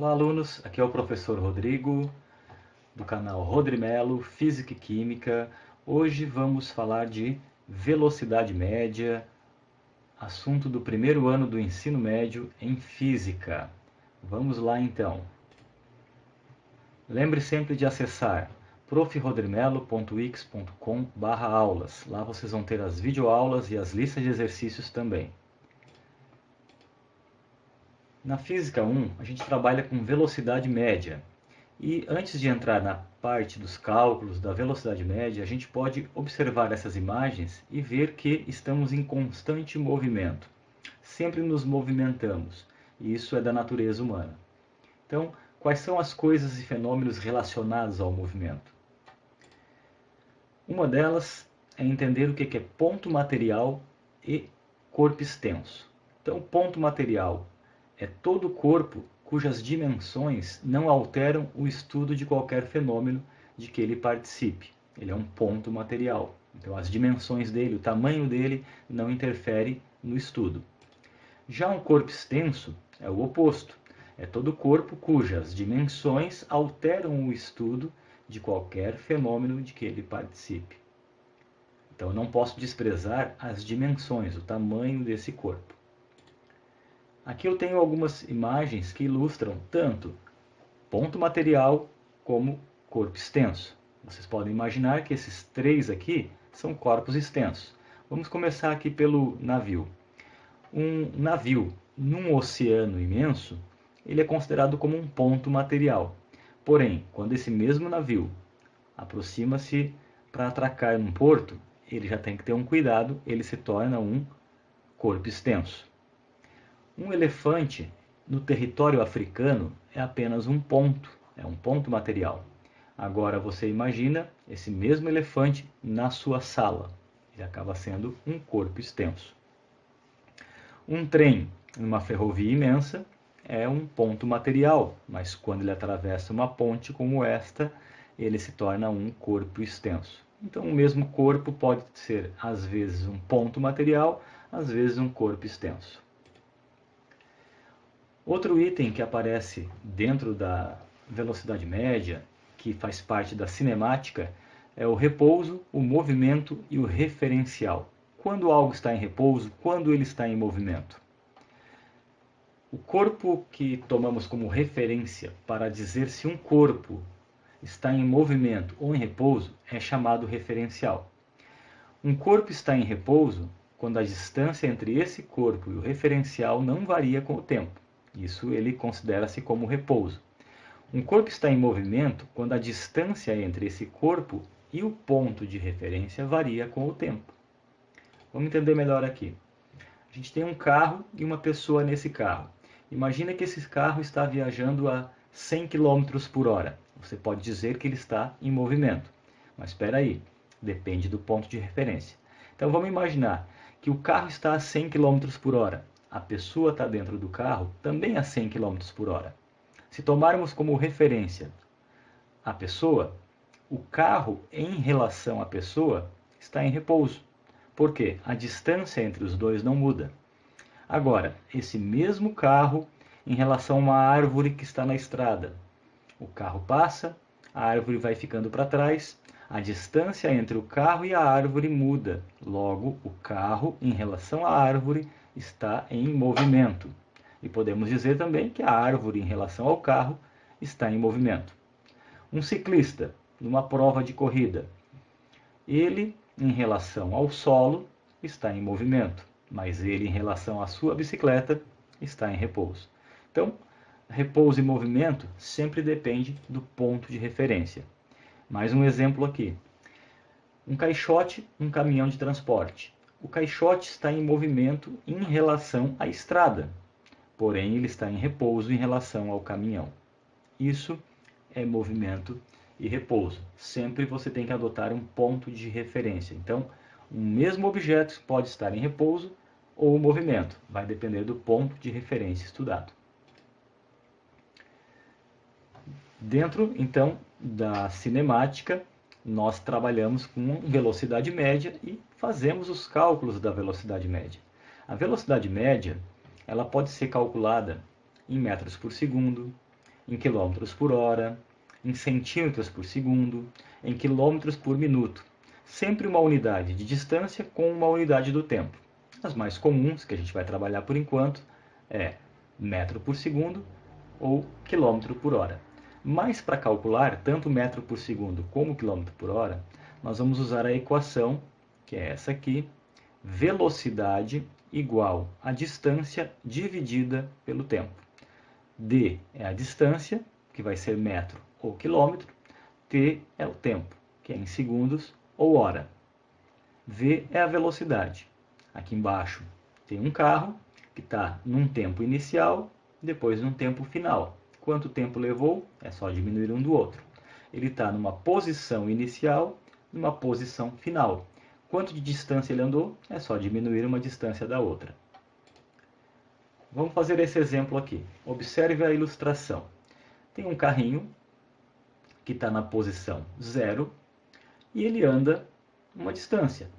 Olá, alunos. Aqui é o professor Rodrigo, do canal Rodrimelo, Física e Química. Hoje vamos falar de velocidade média, assunto do primeiro ano do ensino médio em Física. Vamos lá, então. Lembre sempre de acessar profrodrimelo.wix.com/aulas. Lá vocês vão ter as videoaulas e as listas de exercícios também. Na Física 1, a gente trabalha com velocidade média. E antes de entrar na parte dos cálculos da velocidade média, a gente pode observar essas imagens e ver que estamos em constante movimento. Sempre nos movimentamos, e isso é da natureza humana. Então, quais são as coisas e fenômenos relacionados ao movimento? Uma delas é entender o que é ponto material e corpo extenso. Então, ponto material é todo corpo cujas dimensões não alteram o estudo de qualquer fenômeno de que ele participe. Ele é um ponto material. Então, as dimensões dele, o tamanho dele, não interfere no estudo. Já um corpo extenso é o oposto. É todo corpo cujas dimensões alteram o estudo de qualquer fenômeno de que ele participe. Então, eu não posso desprezar as dimensões, o tamanho desse corpo. Aqui eu tenho algumas imagens que ilustram tanto ponto material como corpo extenso. Vocês podem imaginar que esses três aqui são corpos extensos. Vamos começar aqui pelo navio. Um navio num oceano imenso, ele é considerado como um ponto material. Porém, quando esse mesmo navio aproxima-se para atracar num porto, ele já tem que ter um cuidado, ele se torna um corpo extenso. Um elefante no território africano é apenas um ponto, é um ponto material. Agora você imagina esse mesmo elefante na sua sala. Ele acaba sendo um corpo extenso. Um trem numa ferrovia imensa é um ponto material, mas quando ele atravessa uma ponte como esta, ele se torna um corpo extenso. Então o mesmo corpo pode ser às vezes um ponto material, às vezes um corpo extenso. Outro item que aparece dentro da velocidade média, que faz parte da cinemática, é o repouso, o movimento e o referencial. Quando algo está em repouso, quando ele está em movimento. O corpo que tomamos como referência para dizer se um corpo está em movimento ou em repouso é chamado referencial. Um corpo está em repouso quando a distância entre esse corpo e o referencial não varia com o tempo. Isso ele considera-se como repouso. Um corpo está em movimento quando a distância entre esse corpo e o ponto de referência varia com o tempo. Vamos entender melhor aqui. A gente tem um carro e uma pessoa nesse carro. Imagina que esse carro está viajando a 100 km por hora. Você pode dizer que ele está em movimento. Mas espera aí, depende do ponto de referência. Então vamos imaginar que o carro está a 100 km por hora. A pessoa está dentro do carro também a 100 km por hora. Se tomarmos como referência a pessoa, o carro em relação à pessoa está em repouso. Por quê? A distância entre os dois não muda. Agora, esse mesmo carro em relação a uma árvore que está na estrada. O carro passa, a árvore vai ficando para trás, a distância entre o carro e a árvore muda. Logo, o carro em relação à árvore está em movimento. E podemos dizer também que a árvore em relação ao carro está em movimento. Um ciclista numa prova de corrida, ele em relação ao solo está em movimento, mas ele em relação à sua bicicleta está em repouso. Então, repouso e movimento sempre depende do ponto de referência. Mais um exemplo aqui. Um caixote, um caminhão de transporte. O caixote está em movimento em relação à estrada, porém ele está em repouso em relação ao caminhão. Isso é movimento e repouso. Sempre você tem que adotar um ponto de referência. Então, um mesmo objeto pode estar em repouso ou movimento. Vai depender do ponto de referência estudado. Dentro, então, da cinemática, nós trabalhamos com velocidade média e fazemos os cálculos da velocidade média. A velocidade média, ela pode ser calculada em metros por segundo, em quilômetros por hora, em centímetros por segundo, em quilômetros por minuto. Sempre uma unidade de distância com uma unidade do tempo. As mais comuns, que a gente vai trabalhar por enquanto, é metro por segundo ou quilômetro por hora. Mas para calcular tanto metro por segundo como quilômetro por hora, nós vamos usar a equação, que é essa aqui, velocidade igual a distância dividida pelo tempo. D é a distância, que vai ser metro ou quilômetro. T é o tempo, que é em segundos ou hora. V é a velocidade. Aqui embaixo tem um carro que está num tempo inicial, depois num tempo final. Quanto tempo levou? É só diminuir um do outro. Ele está numa posição inicial, numa posição final. Quanto de distância ele andou? É só diminuir uma distância da outra. Vamos fazer esse exemplo aqui. Observe a ilustração. Tem um carrinho que está na posição 0 e ele anda uma distância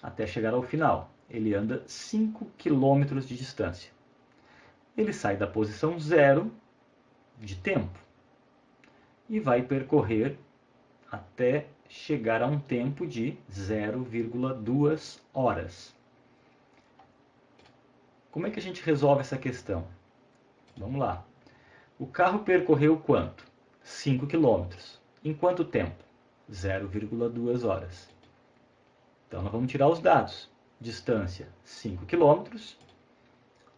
até chegar ao final. Ele anda 5 km de distância. Ele sai da posição 0 de tempo e vai percorrer até chegar a um tempo de 0,2 horas. Como é que a gente resolve essa questão? Vamos lá. O carro percorreu quanto? 5 km. Em quanto tempo? 0,2 horas. Então, nós vamos tirar os dados. Distância, 5 km.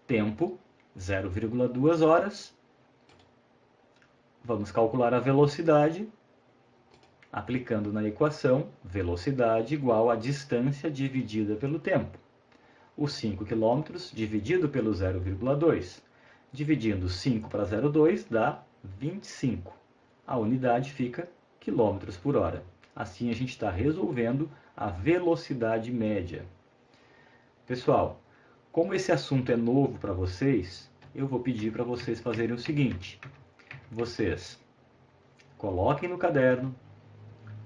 Tempo, 0,2 horas. Vamos calcular a velocidade, aplicando na equação, velocidade igual a distância dividida pelo tempo. Os 5 km dividido pelo 0,2. Dividindo 5 para 0,2 dá 25. A unidade fica quilômetros por hora. Assim a gente está resolvendo a velocidade média. Pessoal, como esse assunto é novo para vocês, eu vou pedir para vocês fazerem o seguinte. Vocês coloquem no caderno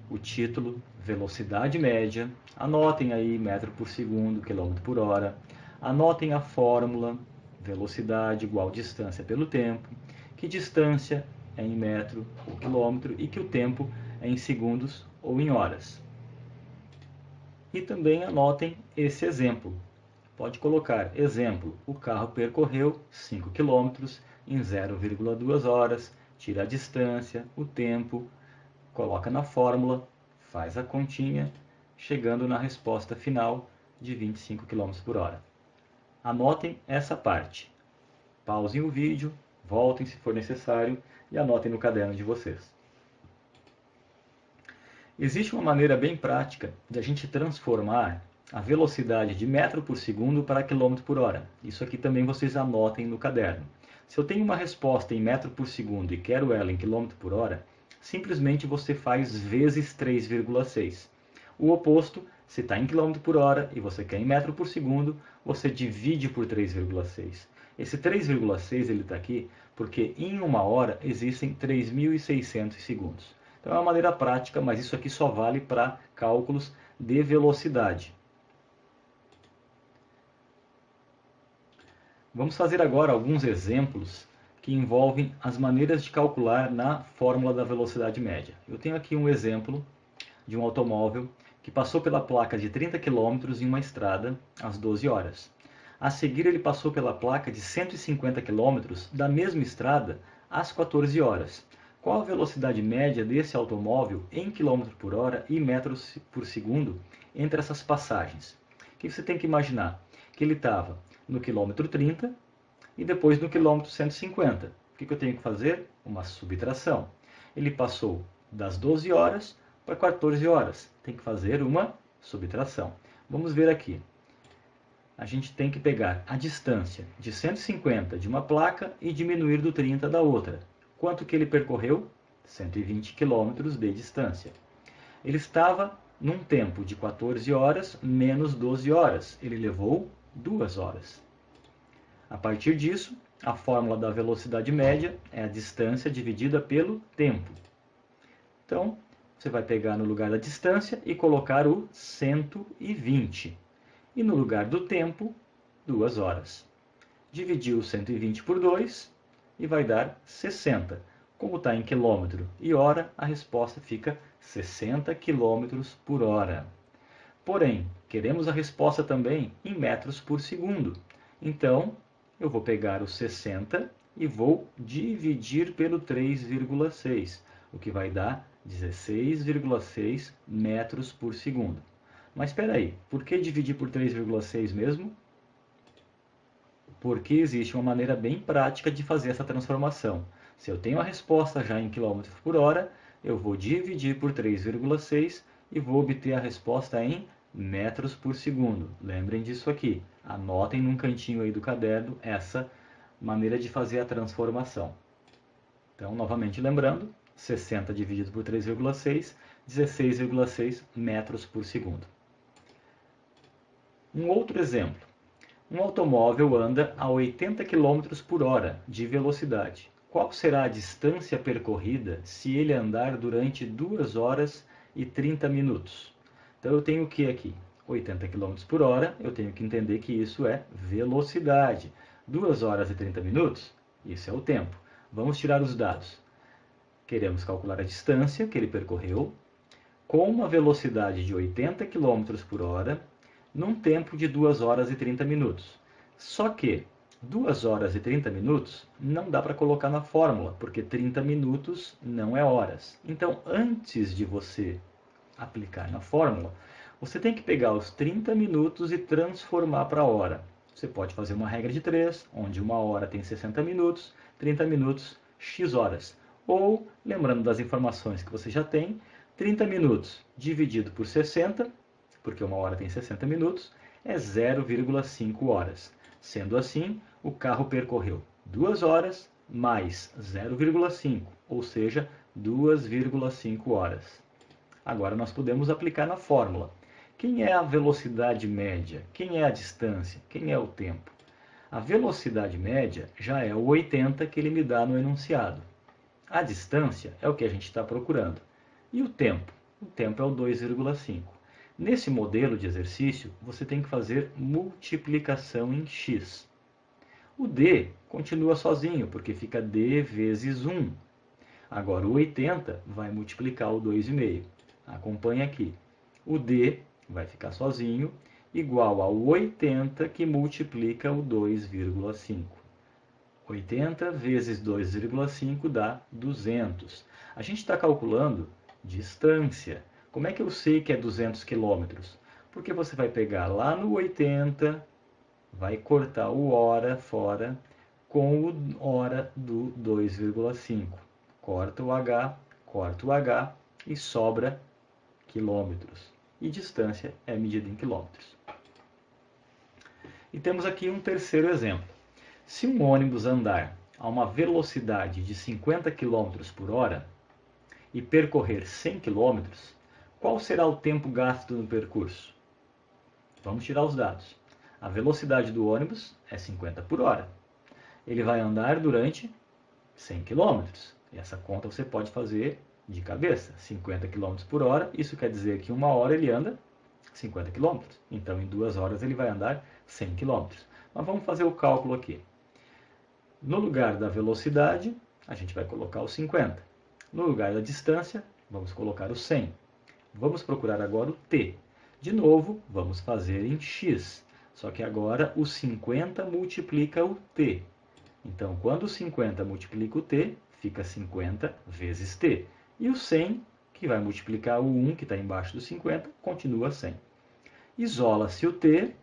o título velocidade média, anotem aí metro por segundo, quilômetro por hora, anotem a fórmula velocidade igual distância pelo tempo, que distância é em metro ou quilômetro e que o tempo é em segundos ou em horas. E também anotem esse exemplo. Pode colocar exemplo, o carro percorreu 5 km em 0,2 horas, tira a distância, o tempo, coloca na fórmula, faz a continha, chegando na resposta final de 25 km por hora. Anotem essa parte. Pausem o vídeo, voltem se for necessário e anotem no caderno de vocês. Existe uma maneira bem prática de a gente transformar a velocidade de metro por segundo para quilômetro por hora. Isso aqui também vocês anotem no caderno. Se eu tenho uma resposta em metro por segundo e quero ela em quilômetro por hora, simplesmente você faz vezes 3,6. O oposto, se está em quilômetro por hora e você quer em metro por segundo, você divide por 3,6. Esse 3,6 ele está aqui porque em uma hora existem 3.600 segundos. Então é uma maneira prática, mas isso aqui só vale para cálculos de velocidade. Vamos fazer agora alguns exemplos que envolvem as maneiras de calcular na fórmula da velocidade média. Eu tenho aqui um exemplo de um automóvel que passou pela placa de 30 km em uma estrada às 12 horas. A seguir, ele passou pela placa de 150 km da mesma estrada às 14 horas. Qual a velocidade média desse automóvel em km por hora e metros por segundo entre essas passagens? O que você tem que imaginar? Que ele estava no quilômetro 30 e depois no quilômetro 150. O que eu tenho que fazer? Uma subtração. Ele passou das 12 horas para 14 horas. Tem que fazer uma subtração. Vamos ver aqui. A gente tem que pegar a distância de 150 de uma placa e diminuir do 30 da outra. Quanto que ele percorreu? 120 km de distância. Ele estava num tempo de 14 horas menos 12 horas. Ele levou 2 horas. A partir disso, a fórmula da velocidade média é a distância dividida pelo tempo. Então, você vai pegar no lugar da distância e colocar o 120. E no lugar do tempo, 2 horas. Dividir o 120 por 2, e vai dar 60. Como está em quilômetro e hora, a resposta fica 60 km por hora. Porém, queremos a resposta também em metros por segundo. Então, eu vou pegar o 60 e vou dividir pelo 3,6, o que vai dar 16,6 metros por segundo. Mas espera aí, por que dividir por 3,6 mesmo? Porque existe uma maneira bem prática de fazer essa transformação. Se eu tenho a resposta já em quilômetros por hora, eu vou dividir por 3,6 e vou obter a resposta em metros por segundo. Lembrem disso aqui. Anotem num cantinho aí do caderno essa maneira de fazer a transformação. Então, novamente lembrando, 60 dividido por 3,6, 16,6 metros por segundo. Um outro exemplo. Um automóvel anda a 80 km por hora de velocidade. Qual será a distância percorrida se ele andar durante 2 horas e 30 minutos? Então eu tenho o que aqui? 80 km por hora, eu tenho que entender que isso é velocidade. 2 horas e 30 minutos, isso é o tempo. Vamos tirar os dados. Queremos calcular a distância que ele percorreu com uma velocidade de 80 km por hora num tempo de 2 horas e 30 minutos. Só que 2 horas e 30 minutos não dá para colocar na fórmula, porque 30 minutos não é horas. Então, antes de você aplicar na fórmula, você tem que pegar os 30 minutos e transformar para hora. Você pode fazer uma regra de 3, onde uma hora tem 60 minutos, 30 minutos, x horas. Ou, lembrando das informações que você já tem, 30 minutos dividido por 60, porque uma hora tem 60 minutos, é 0,5 horas. Sendo assim, o carro percorreu 2 horas mais 0,5, ou seja, 2,5 horas. Agora nós podemos aplicar na fórmula. Quem é a velocidade média? Quem é a distância? Quem é o tempo? A velocidade média já é o 80 que ele me dá no enunciado. A distância é o que a gente está procurando. E o tempo? O tempo é o 2,5. Nesse modelo de exercício, você tem que fazer multiplicação em x. O d continua sozinho, porque fica d vezes 1. Agora, o 80 vai multiplicar o 2,5. Acompanhe aqui. O d vai ficar sozinho, igual ao 80 que multiplica o 2,5. 80 vezes 2,5 dá 200. A gente está calculando distância. Como é que eu sei que é 200 quilômetros? Porque você vai pegar lá no 80, vai cortar o hora fora com o hora do 2,5. Corta o H e sobra quilômetros. E distância é medida em quilômetros. E temos aqui um terceiro exemplo. Se um ônibus andar a uma velocidade de 50 km por hora e percorrer 100 km, qual será o tempo gasto no percurso? Vamos tirar os dados. A velocidade do ônibus é 50 por hora. Ele vai andar durante 100 km. E essa conta você pode fazer de cabeça. 50 km por hora, isso quer dizer que em uma hora ele anda 50 km. Então, em 2 horas ele vai andar 100 km. Mas vamos fazer o cálculo aqui. No lugar da velocidade, a gente vai colocar o 50. No lugar da distância, vamos colocar o 100. Vamos procurar agora o t. De novo, vamos fazer em x. Só que agora o 50 multiplica o t. Então, quando o 50 multiplica o t, fica 50 vezes t. E o 100, que vai multiplicar o 1, que está embaixo do 50, continua 100. Isola-se o t,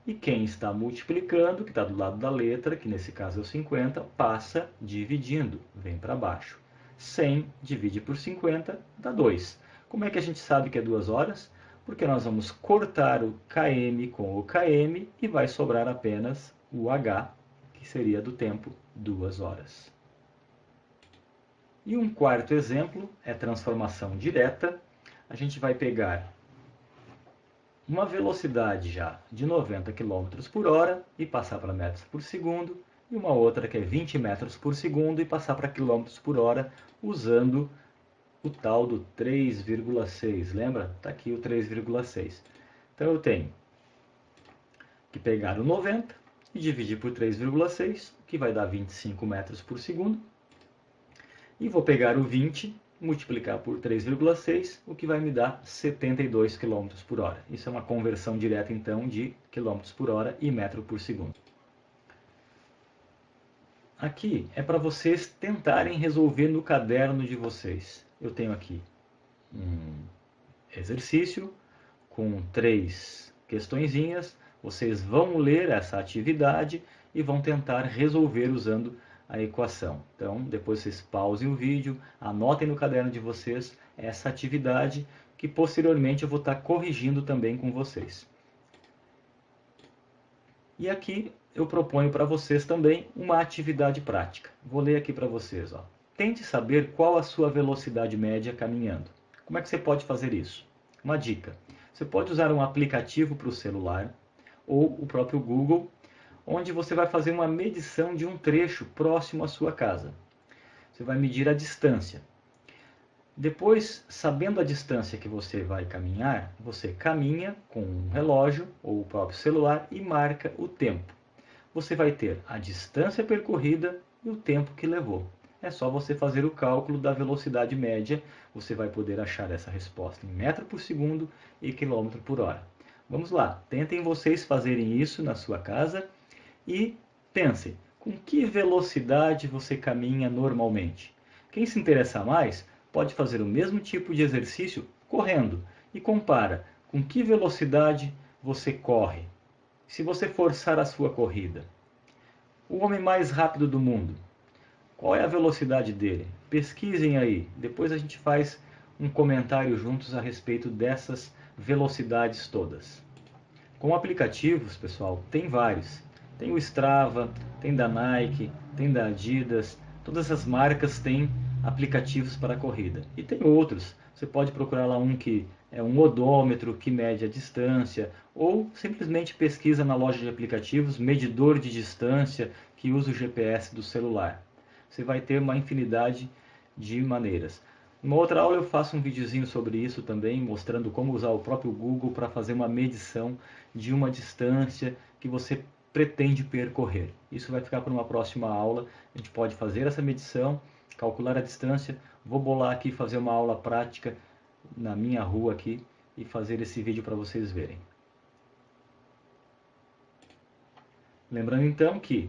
e quem está multiplicando, que está do lado da letra, que nesse caso é o 50, passa dividindo, vem para baixo. 100 divide por 50 dá 2. Como é que a gente sabe que é 2 horas? Porque nós vamos cortar o km com o km e vai sobrar apenas o h, que seria do tempo 2 horas. E um quarto exemplo é transformação direta. A gente vai pegar uma velocidade já de 90 km por hora e passar para metros por segundo, e uma outra que é 20 metros por segundo e passar para quilômetros por hora, usando o tal do 3,6. Lembra? Está aqui o 3,6. Então eu tenho que pegar o 90, e dividir por 3,6, que vai dar 25 metros por segundo. E vou pegar o 20, multiplicar por 3,6, o que vai me dar 72 km por hora. Isso é uma conversão direta, então, de km por hora e metro por segundo. Aqui é para vocês tentarem resolver no caderno de vocês. Eu tenho aqui um exercício com 3 questõezinhas. Vocês vão ler essa atividade e vão tentar resolver usando a equação. Então, depois vocês pausem o vídeo, anotem no caderno de vocês essa atividade, que posteriormente eu vou estar corrigindo também com vocês. E aqui eu proponho para vocês também uma atividade prática. Vou ler aqui para vocês. Ó. Tente saber qual a sua velocidade média caminhando. Como é que você pode fazer isso? Uma dica. Você pode usar um aplicativo para o celular ou o próprio Google, onde você vai fazer uma medição de um trecho próximo à sua casa. Você vai medir a distância. Depois, sabendo a distância que você vai caminhar, você caminha com um relógio ou o próprio celular e marca o tempo. Você vai ter a distância percorrida e o tempo que levou. É só você fazer o cálculo da velocidade média, você vai poder achar essa resposta em metro por segundo e quilômetro por hora. Vamos lá, tentem vocês fazerem isso na sua casa e pensem, com que velocidade você caminha normalmente? Quem se interessar mais, pode fazer o mesmo tipo de exercício correndo e compara com que velocidade você corre. Se você forçar a sua corrida, o homem mais rápido do mundo, qual é a velocidade dele? Pesquisem aí, depois a gente faz um comentário juntos a respeito dessas velocidades todas. Com aplicativos, pessoal, tem vários. Tem o Strava, tem da Nike, tem da Adidas, todas as marcas têm aplicativos para corrida. E tem outros, você pode procurar lá um que é um odômetro que mede a distância, ou simplesmente pesquisa na loja de aplicativos, medidor de distância que usa o GPS do celular. Você vai ter uma infinidade de maneiras. Numa outra aula eu faço um videozinho sobre isso também, mostrando como usar o próprio Google para fazer uma medição de uma distância que você pretende percorrer. Isso vai ficar para uma próxima aula. A gente pode fazer essa medição, calcular a distância. Vou bolar aqui, fazer uma aula prática na minha rua aqui e fazer esse vídeo para vocês verem. Lembrando então que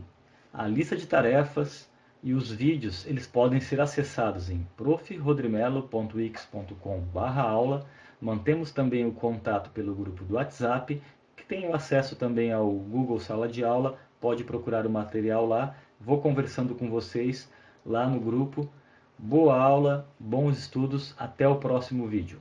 a lista de tarefas e os vídeos eles podem ser acessados em profrodrimelo.wix.com/aula. Mantemos também o contato pelo grupo do WhatsApp, que tem acesso também ao Google Sala de Aula, pode procurar o material lá. Vou conversando com vocês lá no grupo. Boa aula, bons estudos, até o próximo vídeo.